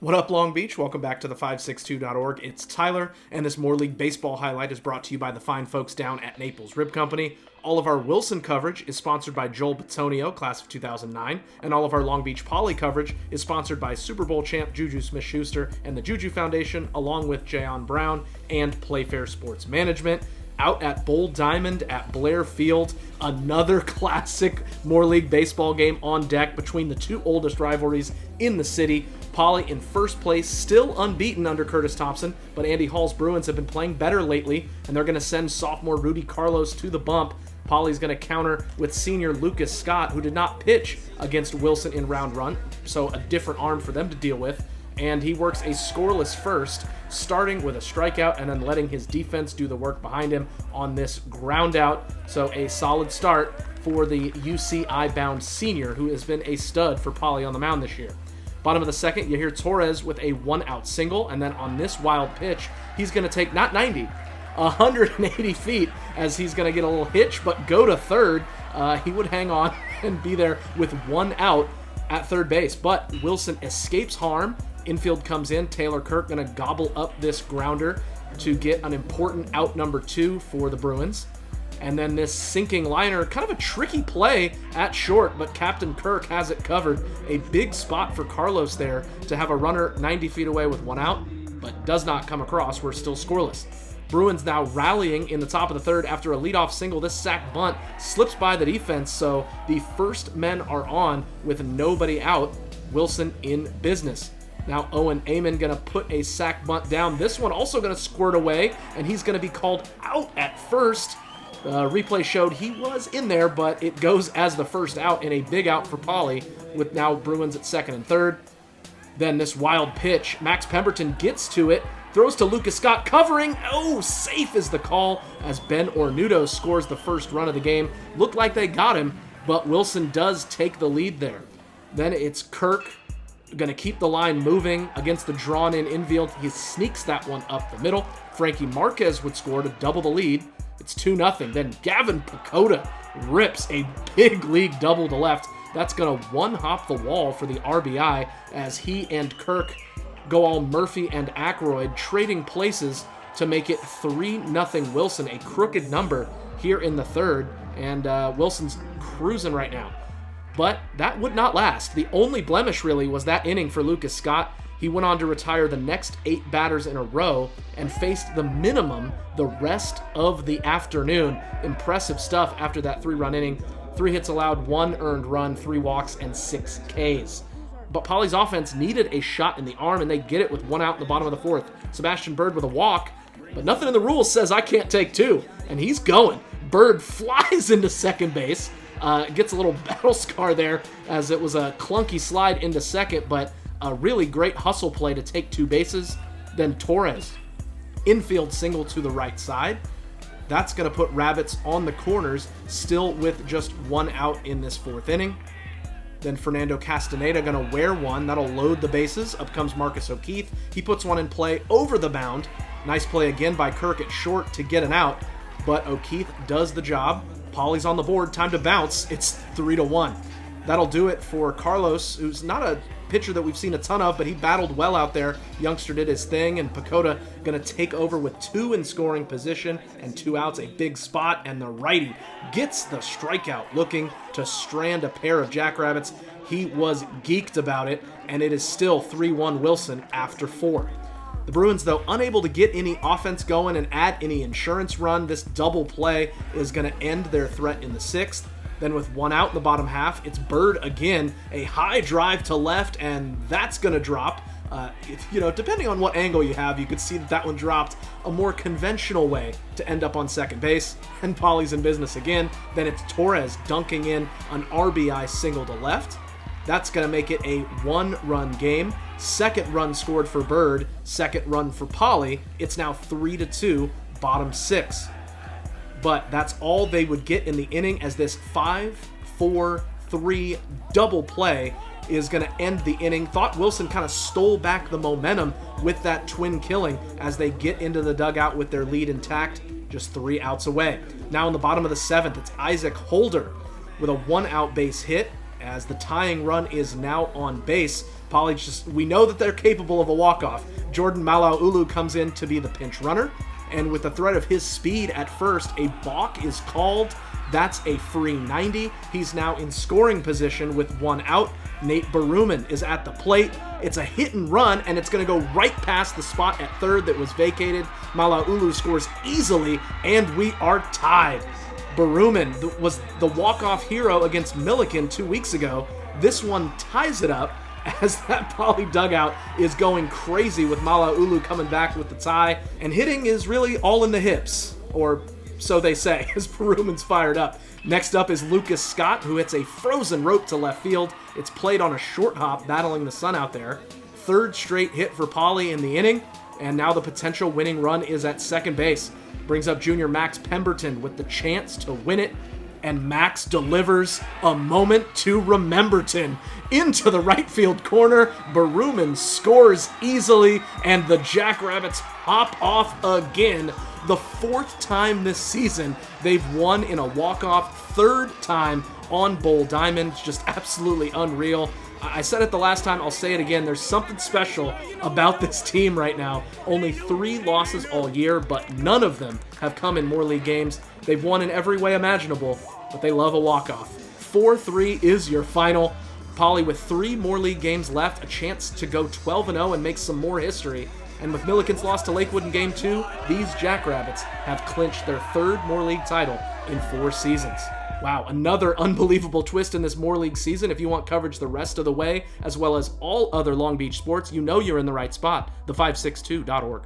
What up, Long Beach? Welcome back to the 562.org. It's Tyler, and this More League Baseball highlight is brought to you by the fine folks down at Naples Rib Company. All of our Wilson coverage is sponsored by Joel Bitonio, class of 2009, and all of our Long Beach Poly coverage is sponsored by Super Bowl champ Juju Smith-Schuster and the Juju Foundation, along with Jayon Brown and Playfair Sports Management. Out at Bohl Diamond at Blair Field, another classic More League Baseball game on deck between the two oldest rivalries in the city. Poly in first place, still unbeaten under Curtis Thompson, but Andy Hall's Bruins have been playing better lately, and they're going to send sophomore Rudy Carlos to the bump. Poly's going to counter with senior Lucas Scott, who did not pitch against Wilson in round one, so a different arm for them to deal with. And he works a scoreless first, starting with a strikeout and then letting his defense do the work behind him on this ground out. So a solid start for the UCI-bound senior, who has been a stud for Poly on the mound this year. Bottom of the second, you hear Torres with a one-out single, and then on this wild pitch, he's going to take not 90, 180 feet, as he's going to get a little hitch, but go to third. He would hang on and be there with one out at third base, but Wilson escapes harm. Infield comes in. Taylor Kirk going to gobble up this grounder to get an important out number 2 for the Bruins. And then this sinking liner, kind of a tricky play at short, but Captain Kirk has it covered. A big spot for Carlos there to have a runner 90 feet away with one out, but does not come across. We're still scoreless. Bruins now rallying in the top of the third after a leadoff single. This sac bunt slips by the defense, so the first men are on with nobody out. Wilson in business. Now Owen Amon going to put a sac bunt down. This one also going to squirt away, and he's going to be called out at first. Replay showed he was in there, but it goes as the first out in a big out for Poly, with now Bruins at second and third. Then this wild pitch, Max Pemberton gets to it, throws to Lucas Scott, covering. Oh, safe is the call as Ben Ornudo scores the first run of the game. Looked like they got him, but Wilson does take the lead there. Then it's Kirk going to keep the line moving against the drawn-in infield. He sneaks that one up the middle. Frankie Marquez would score to double the lead. It's 2-0. Then Gavin Pacoda rips a big league double to left. That's going to one-hop the wall for the RBI as he and Kirk go all Murphy and Ackroyd, trading places to make it 3-0 Wilson, a crooked number here in the third, and Wilson's cruising right now. But that would not last. The only blemish really was that inning for Lucas Scott. He went on to retire the next 8 batters in a row and faced the minimum the rest of the afternoon. Impressive stuff after that 3-run inning. 3 hits allowed, 1 earned run, 3 walks, and 6 Ks. But Poly's offense needed a shot in the arm, and they get it with 1 out in the bottom of the fourth. Sebastian Bird with a walk, but nothing in the rules says I can't take 2, and he's going. Bird flies into second base. Gets a little battle scar there as it was a clunky slide into second, but a really great hustle play to take 2 bases. Then Torres, infield single to the right side. That's going to put Rabbits on the corners, still with just 1 out in this 4th inning. Then Fernando Castaneda going to wear one. That'll load the bases. Up comes Marcus O'Keefe. He puts one in play over the mound. Nice play again by Kirk at short to get an out, but O'Keefe does the job. Poly's on the board. Time to bounce. It's 3-1. That'll do it for Carlos, who's not a pitcher that we've seen a ton of, but he battled well out there. Youngster did his thing, and Pacoda going to take over with 2 in scoring position and 2 outs, a big spot, and the righty gets the strikeout, looking to strand a pair of Jackrabbits. He was geeked about it, and it is still 3-1 Wilson after 4. The Bruins, though, unable to get any offense going and add any insurance run. This double play is going to end their threat in the 6th. Then with 1 out in the bottom half, it's Bird again, a high drive to left, and that's going to drop. Depending on what angle you have, you could see that one dropped a more conventional way to end up on second base. And Poly's in business again. Then it's Torres dunking in an RBI single to left. That's going to make it a 1-run game. Second run scored for Bird, second run for Poly. It's now 3-2, bottom 6. But that's all they would get in the inning, as this 5-4-3 double play is going to end the inning. Thought Wilson kind of stole back the momentum with that twin killing as they get into the dugout with their lead intact, just 3 outs away. Now in the bottom of the 7th, it's Isaac Holder with a 1-out base hit. as the tying run is now on base. Poly we know that they're capable of a walk-off. Jordan Malaulu comes in to be the pinch runner, and with the threat of his speed at first, a balk is called. That's a free 90. He's now in scoring position with one out. Nate Baruman is at the plate. It's a hit and run, and it's going to go right past the spot at third that was vacated. Malaulu scores easily, and we are tied. Baruman was the walk-off hero against Milliken 2 weeks ago. This one ties it up, as that Poly dugout is going crazy with Malaulu coming back with the tie, and hitting is really all in the hips, or so they say, as Baruman's fired up. Next up is Lucas Scott, who hits a frozen rope to left field. It's played on a short hop, battling the sun out there. Third straight hit for Poly in the inning, and now the potential winning run is at second base. Brings up junior Max Pemberton with the chance to win it, and Max delivers a moment to Rememberton into the right field corner. Baruman scores easily, and the Jackrabbits hop off again. The fourth time this season they've won in a walk-off, third time on Bohl Diamond. Just absolutely unreal. I said it the last time, I'll say it again. There's something special about this team right now. Only 3 losses all year, but none of them have come in more league games. They've won in every way imaginable, but they love a walk-off. 4-3 is your final. Poly with 3 more league games left, a chance to go 12-0 and make some more history. And with Milliken's loss to Lakewood in Game 2, these Jackrabbits have clinched their 3rd Moore League title in 4 seasons. Wow, another unbelievable twist in this Moore League season. If you want coverage the rest of the way, as well as all other Long Beach sports, you know you're in the right spot, the562.org.